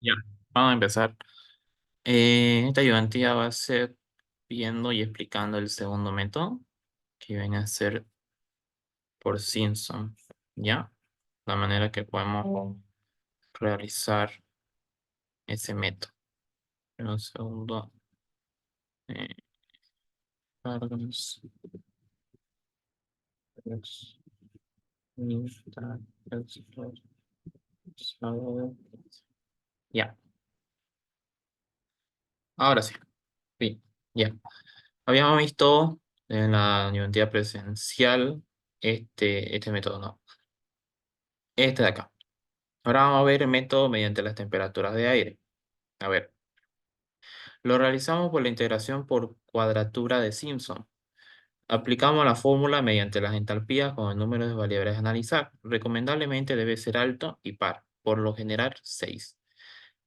Ya, vamos a empezar. Esta ayudantía va a ser viendo y explicando el segundo método, que viene a ser por Simpson, ¿ya? La manera que podemos realizar ese método. Un segundo. Eh, cargas, tres, mitad, sábado. Ya, ahora sí. Bien, ya. Habíamos visto en la ayudantía presencial este método, ¿no? Este de acá. Ahora vamos a ver el método mediante las temperaturas de aire. A ver, lo realizamos por la integración por cuadratura de Simpson. Aplicamos la fórmula mediante las entalpías con el número de variables a analizar. Recomendablemente debe ser alto y par, por lo general 6.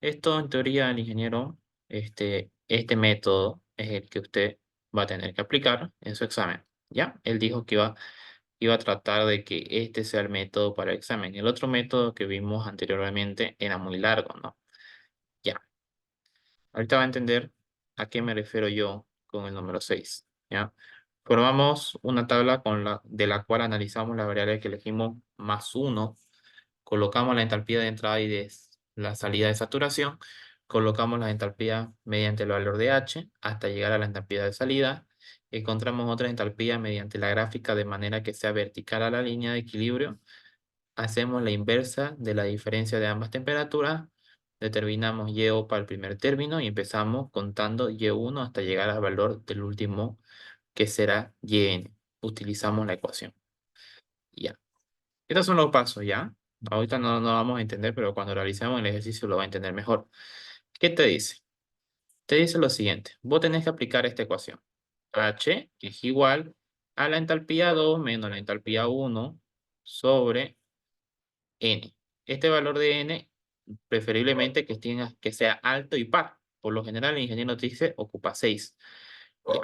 Esto en teoría el ingeniero, este método es el que usted va a tener que aplicar en su examen. ¿Ya? Él dijo que iba a tratar de que este sea el método para el examen. El otro método que vimos anteriormente era muy largo, ¿no? Ya. Ahorita va a entender a qué me refiero yo con el número 6, ¿ya? Formamos una tabla de la cual analizamos las variables que elegimos más uno, colocamos la entalpía de entrada y de la salida de saturación, colocamos la entalpía mediante el valor de H hasta llegar a la entalpía de salida, encontramos otra entalpía mediante la gráfica de manera que sea vertical a la línea de equilibrio, hacemos la inversa de la diferencia de ambas temperaturas, determinamos Y para el primer término y empezamos contando Y1 hasta llegar al valor del último que será Yn. Utilizamos la ecuación. Ya. Estos son los pasos, ¿ya? Ahorita no vamos a entender, pero cuando realicemos el ejercicio lo va a entender mejor. ¿Qué te dice? Te dice lo siguiente. Vos tenés que aplicar esta ecuación. H es igual a la entalpía 2 menos la entalpía 1 sobre N. Este valor de N, preferiblemente que sea alto y par. Por lo general, el ingeniero te dice ocupa 6. Ya.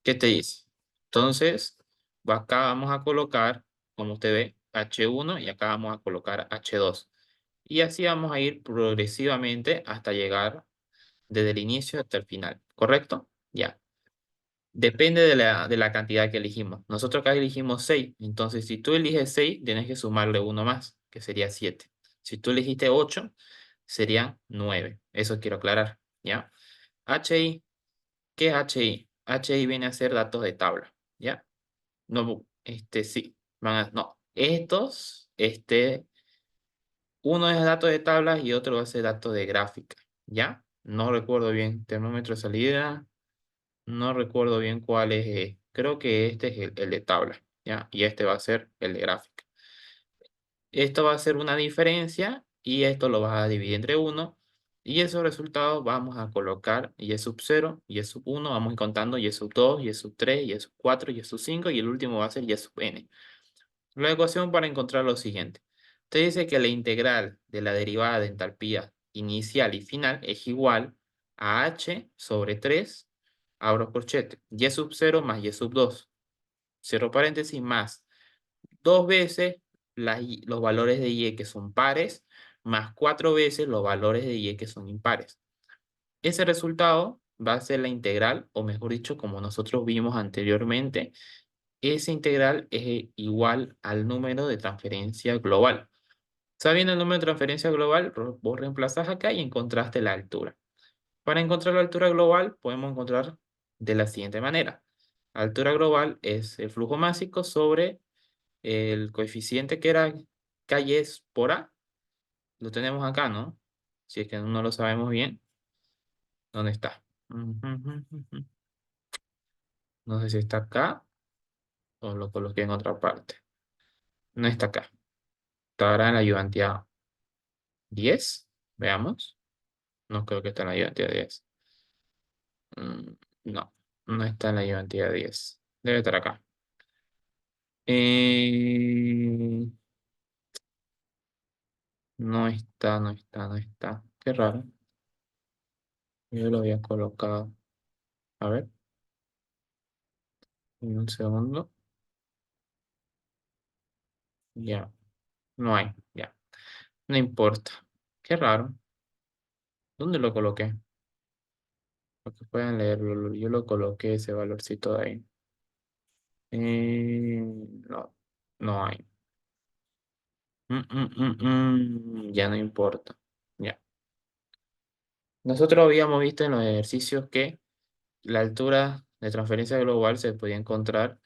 ¿Qué te dice? Entonces, acá vamos a colocar, como usted ve, H1 y acá vamos a colocar H2. Y así vamos a ir progresivamente hasta llegar desde el inicio hasta el final. ¿Correcto? Ya. Depende de la cantidad que elegimos. Nosotros acá elegimos 6. Entonces, si tú eliges 6, tienes que sumarle uno más, que sería 7. Si tú elegiste 8, serían 9. Eso quiero aclarar, ¿ya? HI, ¿qué es HI? HI viene a ser datos de tabla, ¿ya? No, sí. No, uno es datos de tablas y otro va a ser datos de gráfica, ¿ya? No recuerdo bien. Termómetro de salida. No recuerdo bien cuál es. Creo que este es el de tabla, ¿ya? Y este va a ser el de gráfica. Esto va a ser una diferencia y esto lo vas a dividir entre uno. Y esos resultados vamos a colocar y sub 0, y sub 1, vamos a ir contando y sub 2, y sub 3, y sub 4, y sub 5, y el último va a ser y sub n. La ecuación para encontrar lo siguiente. Te dice que la integral de la derivada de entalpía inicial y final es igual a h sobre 3, abro corchete, y sub 0 más y sub 2, cierro paréntesis, más dos veces los valores de y que son pares, más cuatro veces los valores de y que son impares. Ese resultado va a ser la integral, o mejor dicho, como nosotros vimos anteriormente, esa integral es igual al número de transferencia global. Sabiendo el número de transferencia global, vos reemplazás acá y encontraste la altura. Para encontrar la altura global, podemos encontrar de la siguiente manera. La altura global es el flujo másico sobre el coeficiente que era calles por A. Lo tenemos acá, ¿no? Si es que no lo sabemos bien, ¿dónde está? No sé si está acá o lo coloqué en otra parte. No está acá. Estará en la ayudantía 10. Veamos. No creo que esté en la ayudantía 10. No, no está en la ayudantía 10. Debe estar acá. Eh, no está, no está, no está. Qué raro. Yo lo había colocado. A ver, en un segundo. Ya, no hay. Ya, no importa. Qué raro. ¿Dónde lo coloqué? Para que puedan leerlo. Yo lo coloqué ese valorcito de ahí. No, no hay. Ya no importa. Ya. Nosotros habíamos visto en los ejercicios que la altura de transferencia global se podía encontrar,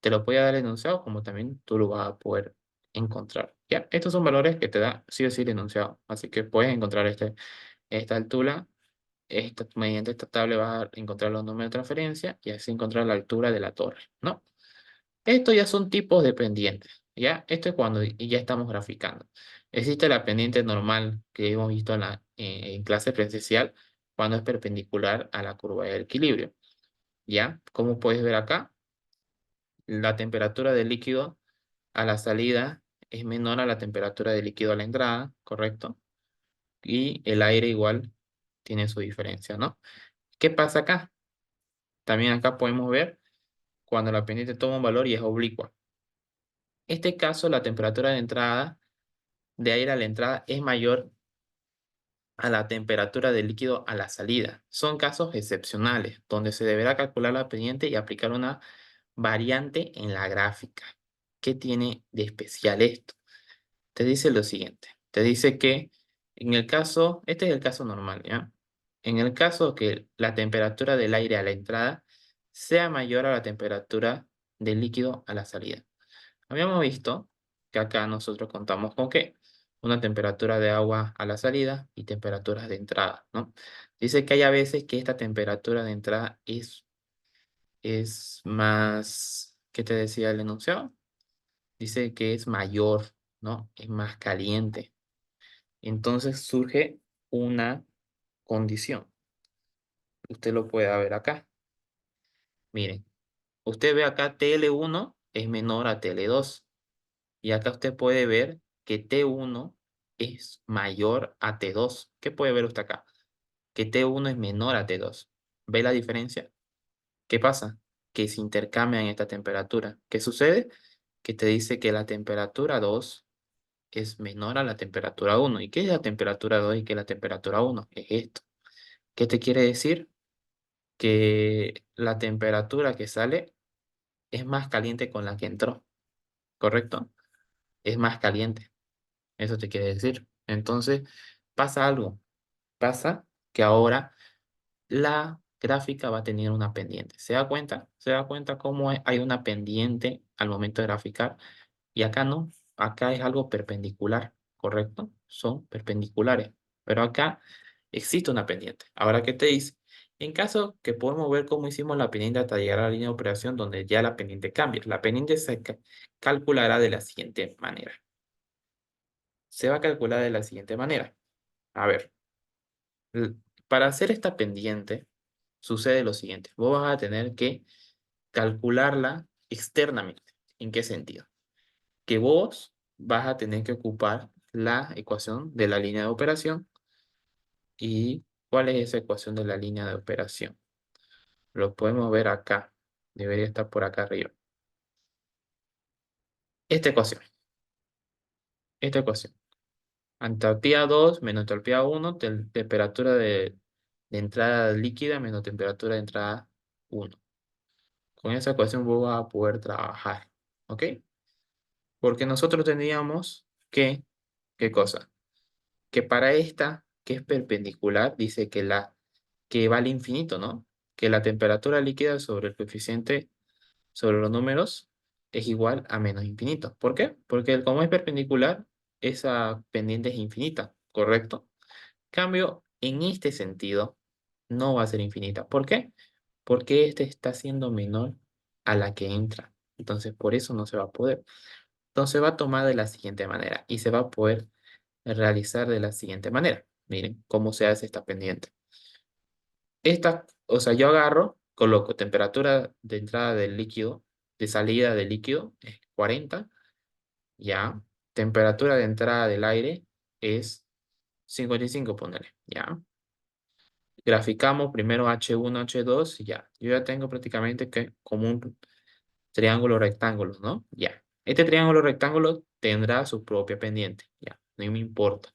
te lo podía dar el enunciado, como también tú lo vas a poder encontrar. Ya, estos son valores que te da sí o sí el enunciado. Así que puedes encontrar esta altura, mediante esta tabla vas a encontrar los números de transferencia y así encontrar la altura de la torre, ¿no? Estos ya son tipos de pendientes, ¿ya? Esto es cuando ya estamos graficando. Existe la pendiente normal que hemos visto en clase presencial cuando es perpendicular a la curva del equilibrio, ¿ya? Como puedes ver acá, la temperatura del líquido a la salida es menor a la temperatura del líquido a la entrada, ¿correcto? Y el aire igual tiene su diferencia, ¿no? ¿Qué pasa acá? También acá podemos ver cuando la pendiente toma un valor y es oblicua. En este caso, la temperatura de entrada de aire a la entrada es mayor a la temperatura del líquido a la salida. Son casos excepcionales, donde se deberá calcular la pendiente y aplicar una variante en la gráfica. ¿Qué tiene de especial esto? Te dice lo siguiente. Te dice que en el caso, este es el caso normal, ¿ya? En el caso que la temperatura del aire a la entrada sea mayor a la temperatura del líquido a la salida. Habíamos visto que acá nosotros contamos con qué, una temperatura de agua a la salida y temperaturas de entrada, ¿no? Dice que hay a veces que esta temperatura de entrada es más, ¿qué te decía el enunciado? Dice que es mayor, ¿no? Es más caliente. Entonces surge una condición. Usted lo puede ver acá. Miren, usted ve acá TL1 es menor a TL2. Y acá usted puede ver que T1 es mayor a T2. ¿Qué puede ver usted acá? Que T1 es menor a T2. ¿Ve la diferencia? ¿Qué pasa? Que se intercambian esta temperatura. ¿Qué sucede? Que te dice que la temperatura 2 es menor a la temperatura 1. ¿Y qué es la temperatura 2 y qué es la temperatura 1? Es esto. ¿Qué te quiere decir? Que la temperatura que sale es más caliente con la que entró, ¿correcto? Es más caliente. Eso te quiere decir. Entonces, pasa algo. Pasa que ahora la gráfica va a tener una pendiente. ¿Se da cuenta? ¿Se da cuenta cómo hay una pendiente al momento de graficar? Y acá no. Acá es algo perpendicular, ¿correcto? Son perpendiculares. Pero acá existe una pendiente. Ahora, ¿qué te dice? En caso que podemos ver cómo hicimos la pendiente hasta llegar a la línea de operación donde ya la pendiente cambia. La pendiente se calculará de la siguiente manera. Se va a calcular de la siguiente manera. A ver, l- para hacer esta pendiente sucede lo siguiente. Vos vas a tener que calcularla externamente. ¿En qué sentido? Que vos vas a tener que ocupar la ecuación de la línea de operación. ¿Y cuál es esa ecuación de la línea de operación? Lo podemos ver acá. Debería estar por acá arriba. Esta ecuación. Esta ecuación. Entalpía 2 menos entalpía 1, temperatura de entrada líquida menos temperatura de entrada 1. Con esa ecuación vos vas a poder trabajar, ¿ok? Porque nosotros tendríamos que, ¿qué cosa? Que para esta, que es perpendicular, dice que va al infinito, ¿no? Que la temperatura líquida sobre el coeficiente, sobre los números, es igual a menos infinito. ¿Por qué? Porque como es perpendicular, esa pendiente es infinita, ¿correcto? Cambio, en este sentido, no va a ser infinita. ¿Por qué? Porque este está siendo menor a la que entra. Entonces, por eso no se va a poder. Entonces, va a tomar de la siguiente manera y se va a poder realizar de la siguiente manera. Miren cómo se hace esta pendiente. Esta, o sea, yo agarro, coloco temperatura de entrada del líquido, de salida del líquido es 40, ya. Temperatura de entrada del aire es 55, ponerle, ya. Graficamos primero H1, H2 y ya. Yo ya tengo prácticamente que como un triángulo rectángulo, ¿no? Ya. Este triángulo rectángulo tendrá su propia pendiente, ya. No me importa.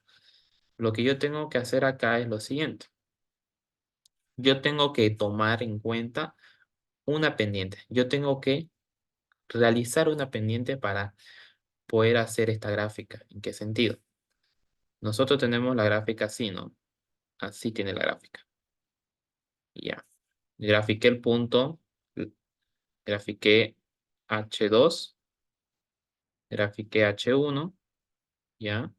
lo que yo tengo que hacer acá es lo siguiente. Yo tengo que tomar en cuenta una pendiente. Yo tengo que realizar una pendiente para poder hacer esta gráfica. ¿En qué sentido? Nosotros tenemos la gráfica así, ¿no? Así tiene la gráfica. Ya. Grafiqué el punto, grafiqué H2, grafiqué H1, ya.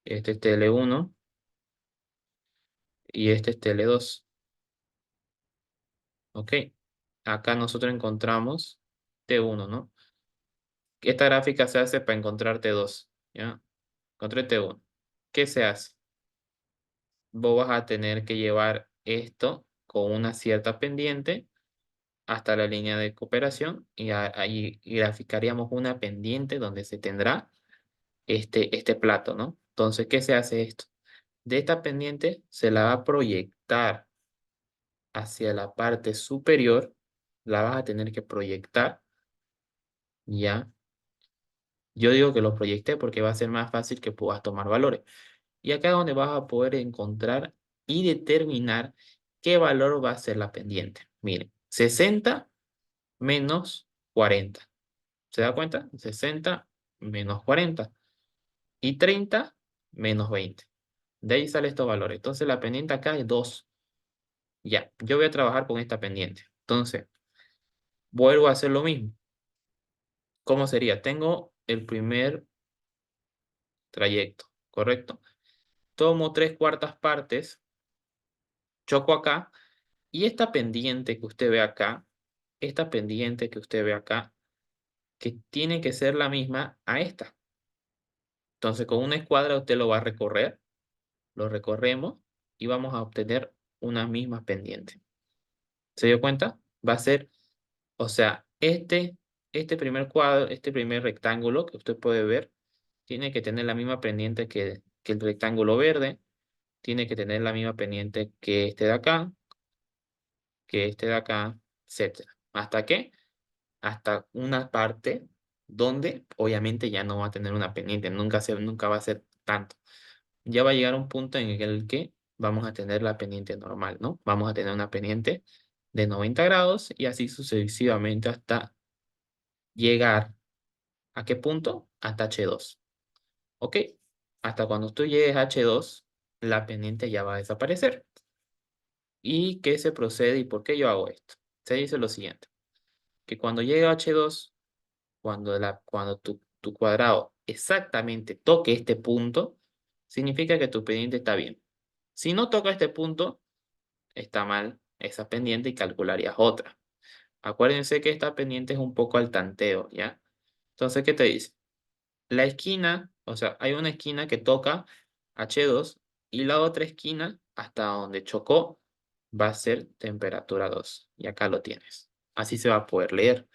Este es TL1 y este es TL2. Ok. Acá nosotros encontramos T1, ¿no? Esta gráfica se hace para encontrar T2, ¿ya? Encontré T1. ¿Qué se hace? Vos vas a tener que llevar esto con una cierta pendiente hasta la línea de cooperación y ahí graficaríamos una pendiente donde se tendrá este plato, ¿no? Entonces, ¿qué se hace esto? De esta pendiente se la va a proyectar hacia la parte superior, la vas a tener que proyectar, ¿ya? Yo digo que lo proyecté porque va a ser más fácil que puedas tomar valores. Y acá es donde vas a poder encontrar y determinar qué valor va a ser la pendiente. Miren, 60 menos 40. ¿Se da cuenta? 60 menos 40. Y 30 menos 20. De ahí salen estos valores. Entonces la pendiente acá es 2. Ya, yo voy a trabajar con esta pendiente. Entonces, vuelvo a hacer lo mismo. ¿Cómo sería? Tengo el primer trayecto, ¿correcto? Tomo 3/4 partes, choco acá, y esta pendiente que usted ve acá, esta pendiente que usted ve acá, que tiene que ser la misma a esta. Entonces, con una escuadra usted lo va a recorrer, lo recorremos y vamos a obtener una misma pendiente. ¿Se dio cuenta? Va a ser, o sea, este primer cuadro, este primer rectángulo que usted puede ver, tiene que tener la misma pendiente que el rectángulo verde, tiene que tener la misma pendiente que este de acá, que este de acá, etcétera. ¿Hasta qué? Hasta una parte donde obviamente ya no va a tener una pendiente, nunca va a ser tanto. Ya va a llegar un punto en el que vamos a tener la pendiente normal, ¿no? Vamos a tener una pendiente de 90 grados y así sucesivamente hasta llegar ¿a qué punto? Hasta H2. ¿Ok? Hasta cuando tú llegues a H2, la pendiente ya va a desaparecer. ¿Y qué se procede y por qué yo hago esto? Se dice lo siguiente, que cuando llegue a H2, cuando tu cuadrado exactamente toque este punto, significa que tu pendiente está bien. Si no toca este punto, está mal esa pendiente y calcularías otra. Acuérdense que esta pendiente es un poco al tanteo, ¿ya? Entonces, ¿qué te dice? La esquina, o sea, hay una esquina que toca H2 y la otra esquina, hasta donde chocó, va a ser temperatura 2. Y acá lo tienes. Así se va a poder leer.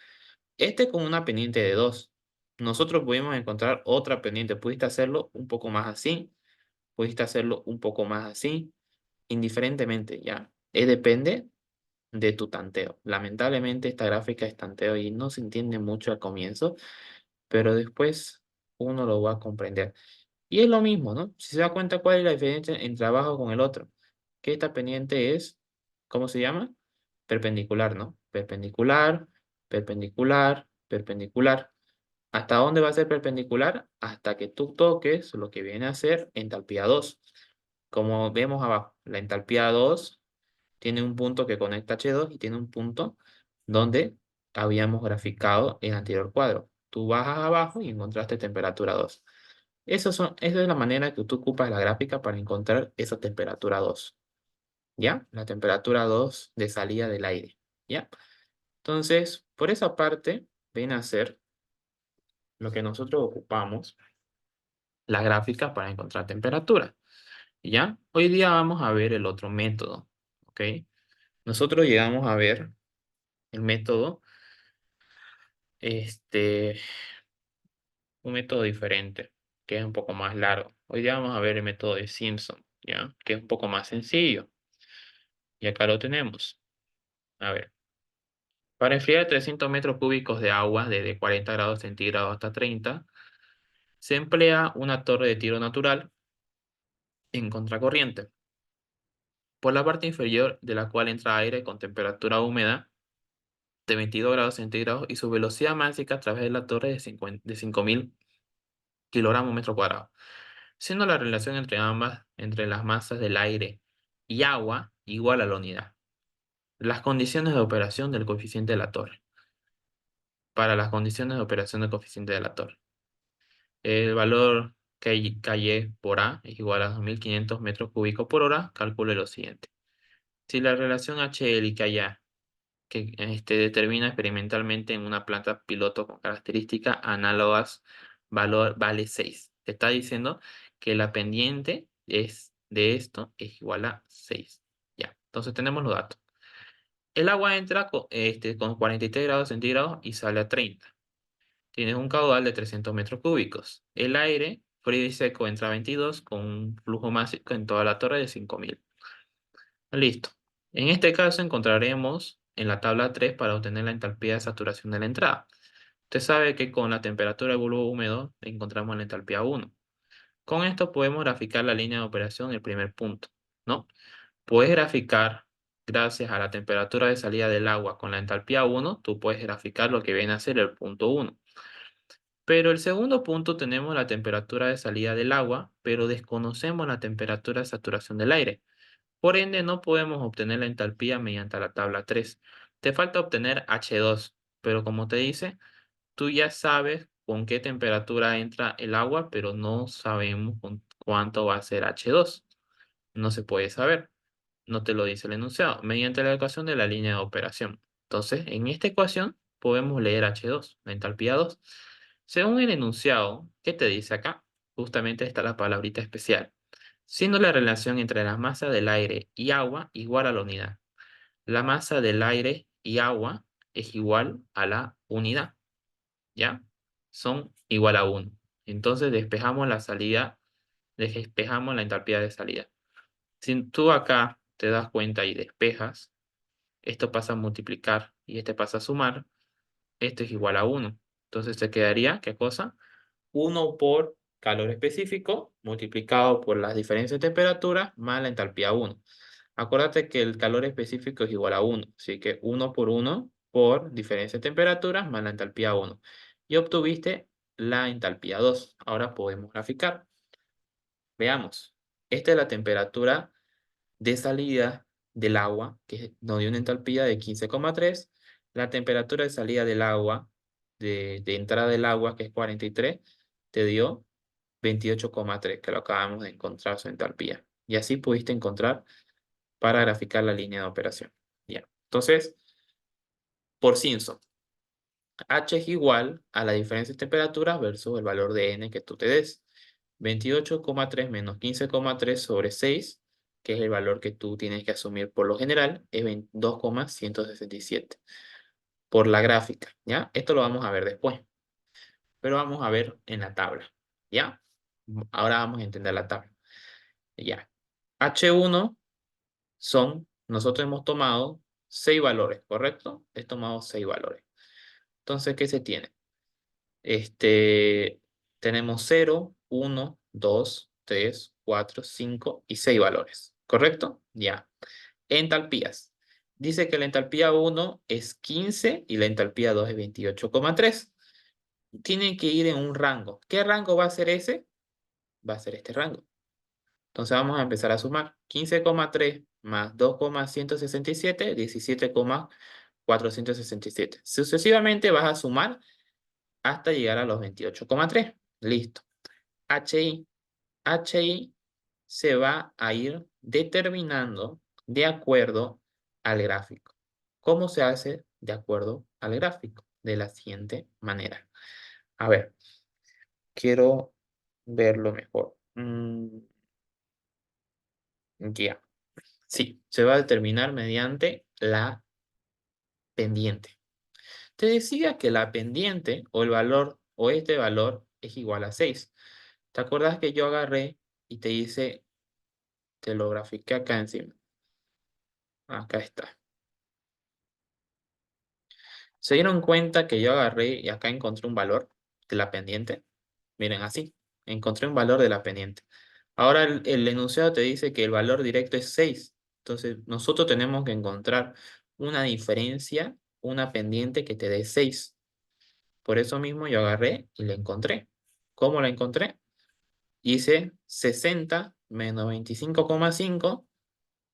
Este con una pendiente de 2. Nosotros pudimos encontrar otra pendiente. Pudiste hacerlo un poco más así. Pudiste hacerlo un poco más así. Indiferentemente, ya. Depende de tu tanteo. Lamentablemente esta gráfica es tanteo y no se entiende mucho al comienzo, pero después uno lo va a comprender. Y es lo mismo, ¿no? Si se da cuenta cuál es la diferencia entre trabajo con el otro. Que esta pendiente es, ¿cómo se llama? Perpendicular, ¿no? Perpendicular, perpendicular, perpendicular. ¿Hasta dónde va a ser perpendicular? Hasta que tú toques lo que viene a ser entalpía 2. Como vemos abajo, la entalpía 2 tiene un punto que conecta H2 y tiene un punto donde habíamos graficado el anterior cuadro. Tú bajas abajo y encontraste temperatura 2. Esa es la manera que tú ocupas la gráfica para encontrar esa temperatura 2. ¿Ya? La temperatura 2 de salida del aire. ¿Ya? Entonces, por esa parte, viene a ser lo que nosotros ocupamos, la gráfica para encontrar temperatura. ¿Ya? Hoy día vamos a ver el otro método. ¿Ok? Nosotros llegamos a ver el método, este, un método diferente, que es un poco más largo. Hoy día vamos a ver el método de Simpson, ¿ya? Que es un poco más sencillo. Y acá lo tenemos. A ver, para enfriar 300 metros cúbicos de agua desde 40 grados centígrados hasta 30, se emplea una torre de tiro natural en contracorriente. Por la parte inferior de la cual entra aire con temperatura húmeda de 22 grados centígrados y su velocidad máxima a través de la torre de 5.000 kilogramos metro cuadrado, siendo la relación entre ambas, entre las masas del aire y agua, igual a la unidad. Las condiciones de operación del coeficiente de la torre. Para las condiciones de operación del coeficiente de la torre. El valor KY por A es igual a 2.500 metros cúbicos por hora. Calcule lo siguiente. Si la relación HL y KA que determina experimentalmente en una planta piloto con características análogas vale 6. Te está diciendo que la pendiente de esto es igual a 6. Ya, entonces tenemos los datos. El agua entra con 43 grados centígrados y sale a 30. Tienes un caudal de 300 metros cúbicos. El aire frío y seco entra a 22 con un flujo máximo en toda la torre de 5.000. Listo. En este caso encontraremos en la tabla 3 para obtener la entalpía de saturación de la entrada. Usted sabe que con la temperatura del bulbo húmedo encontramos la entalpía 1. Con esto podemos graficar la línea de operación en el primer punto, ¿no? Puedes graficar, gracias a la temperatura de salida del agua con la entalpía 1, tú puedes graficar lo que viene a ser el punto 1. Pero el segundo punto tenemos la temperatura de salida del agua, pero desconocemos la temperatura de saturación del aire. Por ende, no podemos obtener la entalpía mediante la tabla 3. Te falta obtener H2, pero como te dice, tú ya sabes con qué temperatura entra el agua, pero no sabemos con cuánto va a ser H2. No se puede saber. No te lo dice el enunciado, mediante la ecuación de la línea de operación. Entonces, en esta ecuación podemos leer H2, la entalpía 2. Según el enunciado, ¿qué te dice acá? Justamente está la palabrita especial. Siendo la relación entre la masa del aire y agua igual a la unidad. La masa del aire y agua es igual a la unidad, ¿ya? Son igual a 1. Entonces despejamos la salida, despejamos la entalpía de salida. Si tú acá te das cuenta y despejas, esto pasa a multiplicar y este pasa a sumar, esto es igual a 1. Entonces te quedaría, ¿qué cosa? 1 por calor específico multiplicado por las diferencias de temperatura más la entalpía 1. Acuérdate que el calor específico es igual a 1, así que 1 por 1 por diferencia de temperaturas más la entalpía 1. Y obtuviste la entalpía 2. Ahora podemos graficar. Veamos. Esta es la temperatura de salida del agua, que nos dio una entalpía de 15,3. La temperatura de salida del agua, de entrada del agua, que es 43, te dio 28,3, que lo acabamos de encontrar su entalpía. Y así pudiste encontrar para graficar la línea de operación. Ya. Entonces, por Simpson, H es igual a la diferencia de temperaturas versus el valor de N que tú te des. 28,3 menos 15,3 sobre 6, que es el valor que tú tienes que asumir por lo general, es 22,167 por la gráfica, ¿ya? Esto lo vamos a ver después, pero vamos a ver en la tabla, ¿ya? Ahora vamos a entender la tabla, ¿ya? H1 nosotros hemos tomado 6 valores, ¿correcto? He tomado 6 valores. Entonces, ¿qué se tiene? Tenemos 0, 1, 2, 3, 4, 5 y 6 valores, ¿correcto? Ya. Entalpías. Dice que la entalpía 1 es 15 y la entalpía 2 es 28,3. Tienen que ir en un rango. ¿Qué rango va a ser ese? Va a ser este rango. Entonces vamos a empezar a sumar. 15,3 más 2,167, 17,467. Sucesivamente vas a sumar hasta llegar a los 28,3. Listo. HI. HI se va a ir determinando de acuerdo al gráfico. ¿Cómo se hace de acuerdo al gráfico? De la siguiente manera. A ver, quiero verlo mejor. Ya. Sí, se va a determinar mediante la pendiente. Te decía que la pendiente o el valor o este valor es igual a 6. ¿Te acuerdas que yo agarré y te hice, te lo grafiqué acá encima? Acá está. ¿Se dieron cuenta que yo agarré y acá encontré un valor de la pendiente? Miren, así. Encontré un valor de la pendiente. Ahora el enunciado te dice que el valor directo es 6. Entonces, nosotros tenemos que encontrar una diferencia, una pendiente que te dé 6. Por eso mismo yo agarré y la encontré. ¿Cómo la encontré? Hice 60 menos 25,5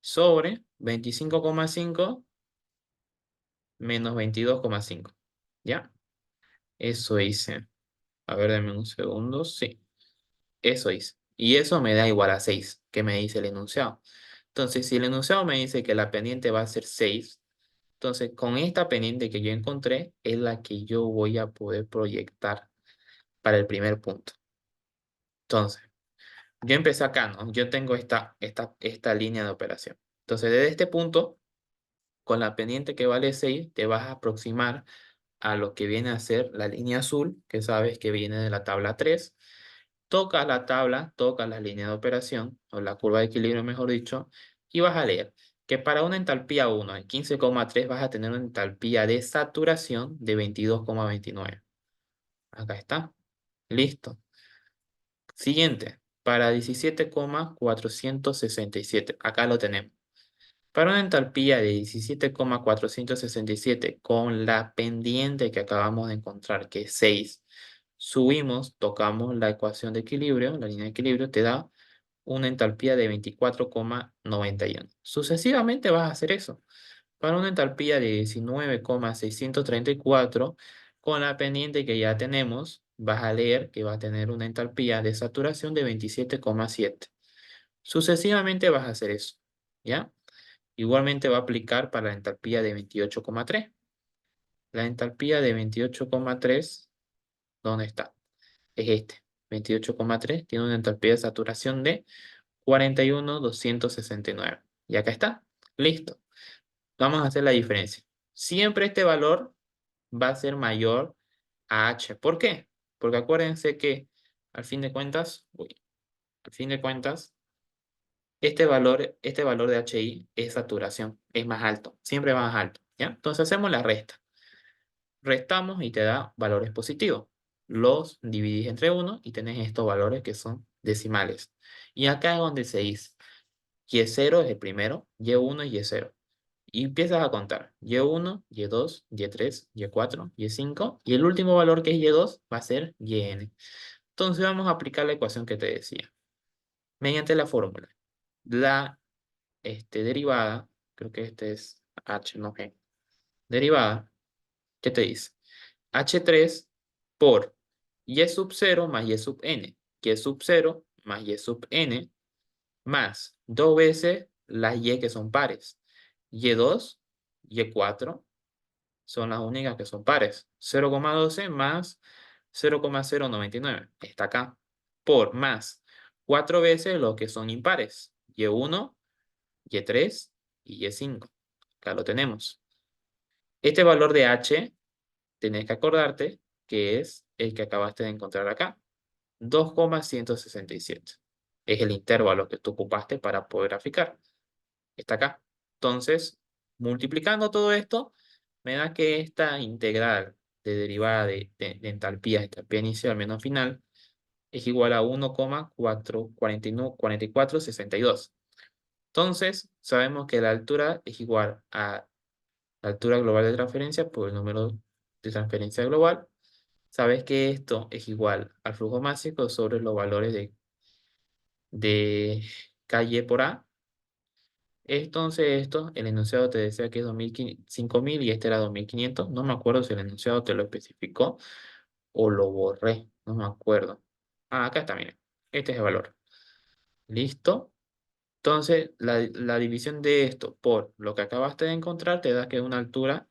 sobre 25,5 menos 22,5. ¿Ya? Eso hice. A ver, dame un segundo. Sí, eso hice. Y eso me da igual a 6, que me dice el enunciado. Entonces, si el enunciado me dice que la pendiente va a ser 6, entonces con esta pendiente que yo encontré es la que yo voy a poder proyectar para el primer punto. Entonces, yo empecé acá, ¿no? Yo tengo esta línea de operación. Entonces, desde este punto, con la pendiente que vale 6, te vas a aproximar a lo que viene a ser la línea azul, que sabes que viene de la tabla 3. Tocas la tabla, tocas la línea de operación, o la curva de equilibrio, mejor dicho, y vas a leer que para una entalpía 1 de 15,3 vas a tener una entalpía de saturación de 22,29. Acá está. Listo. Siguiente. Para 17,467. Acá lo tenemos. Para una entalpía de 17,467 con la pendiente que acabamos de encontrar, que es 6, subimos, tocamos la ecuación de equilibrio, la línea de equilibrio, te da una entalpía de 24,91. Sucesivamente vas a hacer eso. Para una entalpía de 19,634, con la pendiente que ya tenemos, vas a leer que va a tener una entalpía de saturación de 27,7. Sucesivamente vas a hacer eso, ¿ya? Igualmente va a aplicar para la entalpía de 28,3. La entalpía de 28,3, ¿dónde está? Es este. 28,3 tiene una entalpía de saturación de 41,269. Y acá está. Listo. Vamos a hacer la diferencia. Siempre este valor va a ser mayor a H. ¿Por qué? Porque acuérdense que al fin de cuentas, al fin de cuentas, este valor de HI es saturación, es más alto, siempre más alto, ¿ya? Entonces hacemos la resta. Restamos y te da valores positivos. Los dividís entre 1 y tenés estos valores que son decimales. Y acá es donde se dice, Y0 es el primero, Y1 y Y0. Y empiezas a contar Y1, Y2, Y3, Y4, Y5 y el último valor que es Y2 va a ser Yn. Entonces vamos a aplicar la ecuación que te decía. Mediante la fórmula. La derivada, creo que este es H, no G. Derivada, ¿qué te dice? H3 por Y sub 0 más Y sub n. Y sub 0 más Y sub n más dos veces las Y que son pares. Y2, Y4 son las únicas que son pares. 0,12 más 0,099. Está acá. Por más 4 veces lo que son impares. Y1, Y3 y Y5. Acá lo tenemos. Este valor de H, tenés que acordarte que es el que acabaste de encontrar acá. 2,167. Es el intervalo que tú ocupaste para poder graficar. Está acá. Entonces, multiplicando todo esto, me da que esta integral de derivada de entalpía inicial menos final, es igual a 1,442. Entonces, sabemos que la altura es igual a la altura global de transferencia por el número de transferencia global. Sabes que esto es igual al flujo másico sobre los valores de KY por A. Entonces el enunciado te decía que es 5.000 y este era 2.500. No me acuerdo si el enunciado te lo especificó o lo borré. No me acuerdo. Ah, acá está, miren. Este es el valor. ¿Listo? Entonces, la división de esto por lo que acabaste de encontrar te da que una altura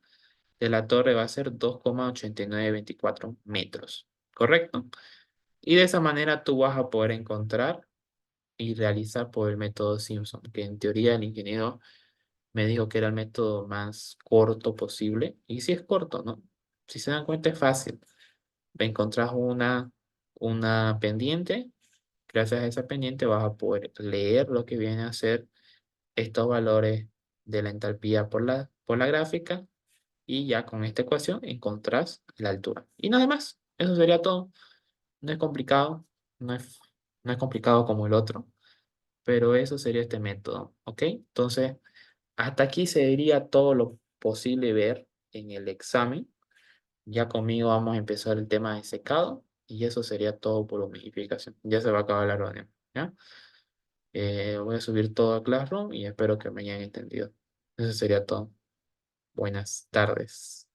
de la torre va a ser 2,8924 metros. ¿Correcto? Y de esa manera tú vas a poder encontrar y realizar por el método Simpson, que en teoría el ingeniero me dijo que era el método más corto posible. Y sí es corto, ¿no? Si se dan cuenta es fácil. Encontrás una pendiente. Gracias a esa pendiente vas a poder leer lo que viene a ser estos valores de la entalpía por la gráfica. Y ya con esta ecuación encontrás la altura. Y nada más. Eso sería todo. No es complicado. No es complicado como el otro. pero eso sería este método, ¿ok? Entonces, hasta aquí se diría todo lo posible ver en el examen. Ya conmigo vamos a empezar el tema de secado y eso sería todo por humidificación. Ya se va a acabar la reunión, ¿ya? Voy a subir todo a Classroom y espero que me hayan entendido. Eso sería todo. Buenas tardes.